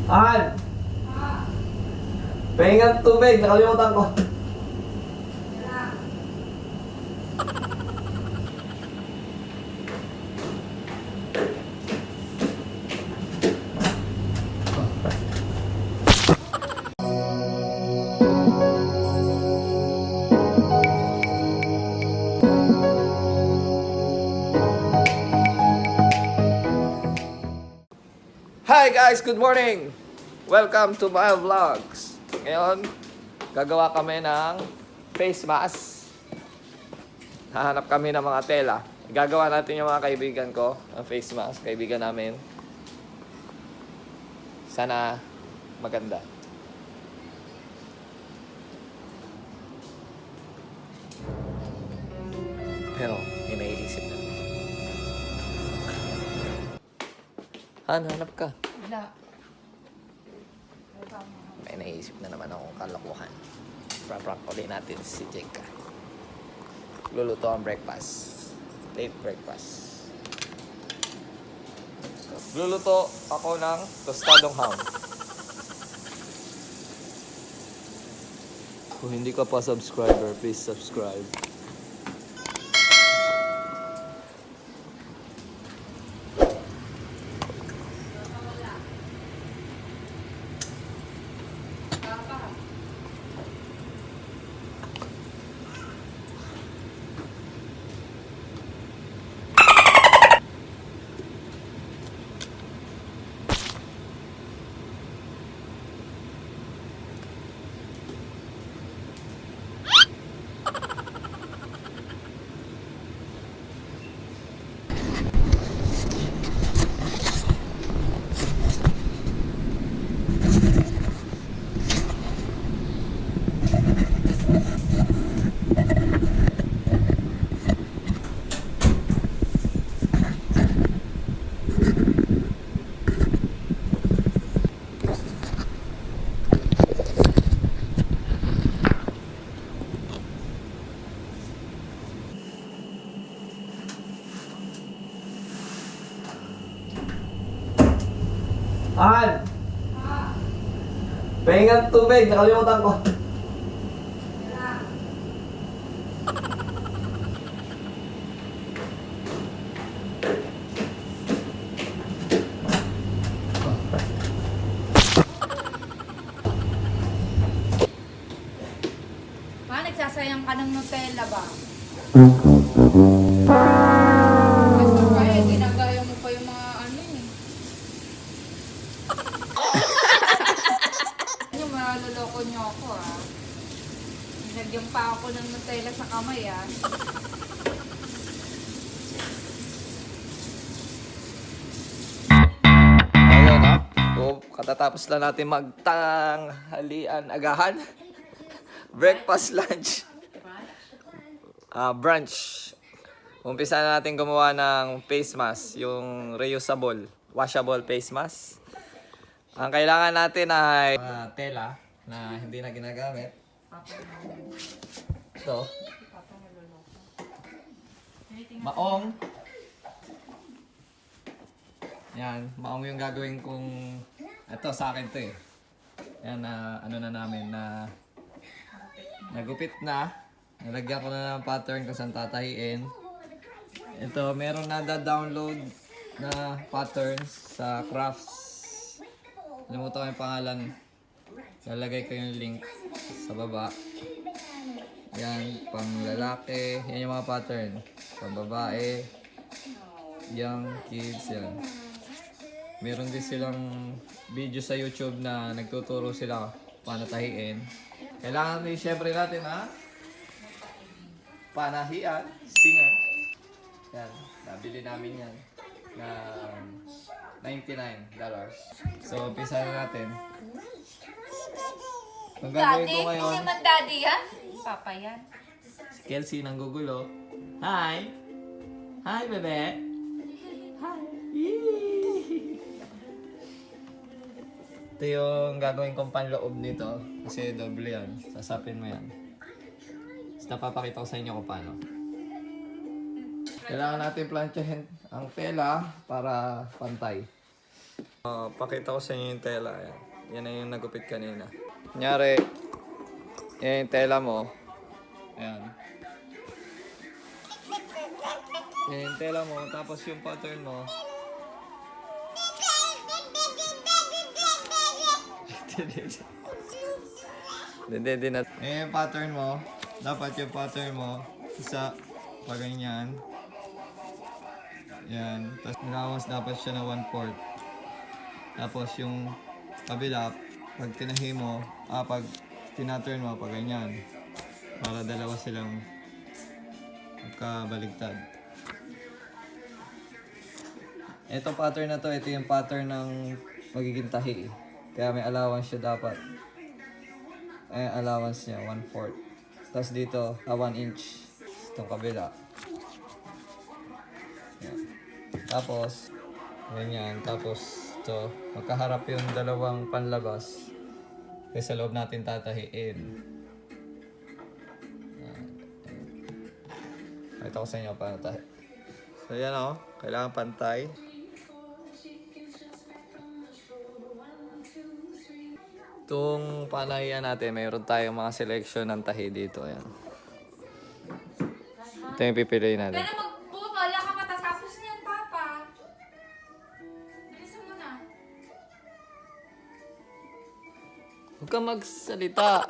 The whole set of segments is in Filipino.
Han! Pahinga tubig, nakalimutan ko. Hi guys! Good morning! Welcome to my vlogs. Ngayon, gagawa kami ng face mask. Hahanap kami ng mga tela. Gagawa natin yung mga kaibigan ko ng face mask. Kaibigan namin. Sana maganda. Pero, inaiisip na. Hanap ka. Wala. May naisip na naman akong kalokohan. Prank ulit natin si jeyca. Luluto ang breakfast. Late breakfast. Luluto ako ng tostadong ham. Kung hindi ka pa subscriber, please subscribe. Han! Pahinga tubig, nakalimutan ko. Nagsasayang ka ng Nutella ba? Ginagaya mo pa yung mga ano eh. Yung maloloko niyo ako ah. Nilagyan pa ako ng Nutella sa kamay ah. Ayun ha. Katatapos lang natin magtanghalian agahan. Breakfast, lunch. Brunch. Umpisa na natin gumawa ng face mask. Yung reusable, washable face mask. Ang kailangan natin ay tela na hindi na ginagamit. Ito. Maong. Yan. Maong yung gagawin kong... Ito sa akin to eh. Yan na ano na namin na... Nagupit na. Nalagyan ko na ng pattern kung saan tatahiin. Ito, meron na download na patterns sa crafts. Limutan ko yung pangalan. Lalagay ko yung link sa baba. Yan, pang lalaki. Yan yung mga pattern. Pang babae. Young kids, yan. Meron din silang video sa YouTube na nagtuturo sila paano tahiin. Kailangan din syempre natin panahian, singa. Yan, nabili namin yan na $99. So, umpisa na natin. Ang gagawin ko ngayon, hindi naman daddy yan. Papa yan. si Kelsey nanggugulo. Hi! Hi, bebe! Hi! Ito yung gagawin kong panloob nito. Kasi doble yan. Sasapin mo yan. Tapos napapakita ko sa inyo kung paano. Kailangan natin planchahin ang tela para pantay. Pakita ko sa inyo yung tela. Ayan. Yan na yung nagupit kanina. Kunyari, yan yung tela mo. Ayan. Yan yung tela mo. Tapos yung pattern mo. Hindi na. Yan yung pattern mo. Dapat yung pattern mo. Isa, pag ganyan. Yan. Tapos nilawas dapat siya na 1/4. Tapos yung kabila, pag tinahi mo, pag tinaturn mo, pag ganyan. Para dalawa silang magkabaligtad. Itong pattern na to, ito yung pattern ng magiging tahi. Kaya may allowance siya dapat. Allowance niya, 1/4. Tapos dito, 1 inch. Itong kabila. Yan. Tapos, ganyan. Tapos, ito, magkaharap yung dalawang panlabas. Kaya sa loob natin tatahiin. Ito ko sa inyo paano tahi. So, yan o. Kailangan pantay. Itong panahian natin, mayroon tayong mga selection ng tahi dito. Ayan. Ito yung pipiliin natin. Kaya magbubala ka matatapos niyan, Papa. Bilisan mo na. Huwag kang magsalita.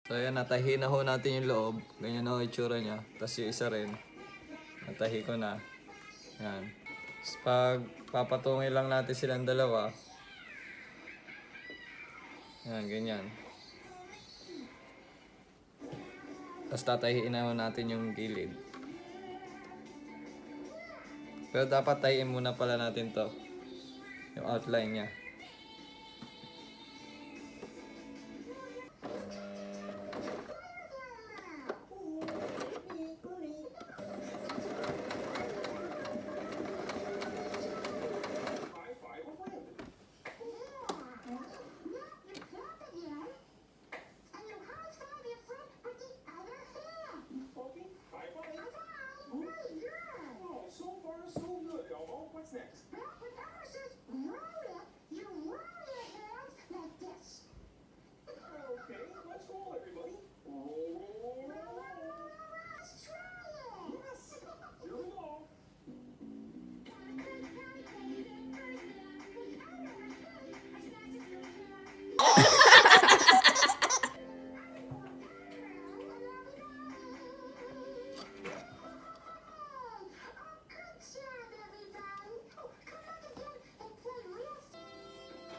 So ayan, natahi na ho natin yung loob. Ganyan na ho itsura niya. Tapos yung isa rin, natahi ko na. Yan. Tapos pag papatungin lang natin silang dalawa. Yan, ganyan. Tapos tatahiin na ho natin yung gilid. Pero dapat tahiin muna pala natin to. Yung outline niya.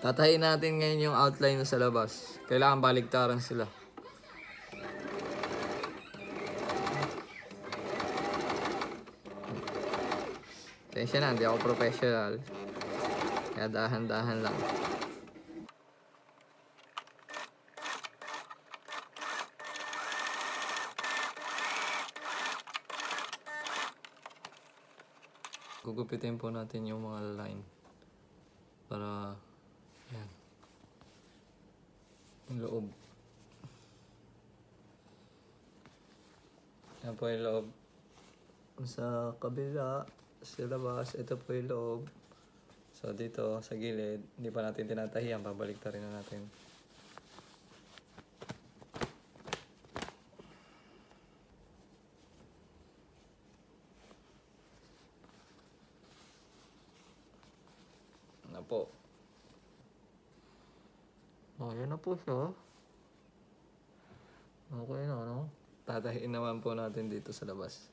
Tatahiin natin ngayon yung outline na sa labas. Kailangan baligtaran sila. Tensya na, hindi ako professional. Kaya dahan-dahan lang. Gugupitin po natin yung mga line. Para yan. Yung loob. Yan po yung loob. Sa kabila, sa labas, ito po yung loob. So dito, sa gilid, hindi pa natin tinatahiyan, babalik na rin na natin. Ano po? Oh, yun na po siya. Okay na, no? Tatahiin naman po natin dito sa labas.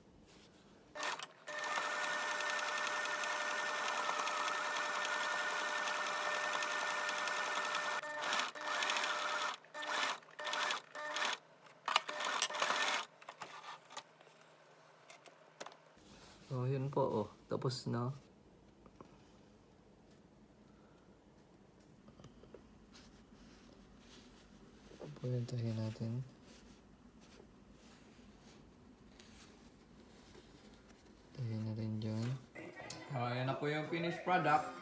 So, yun po, oh. Tapos na. Pulintahin natin. Tahin na rin dyan. Ayan na po yung finished product.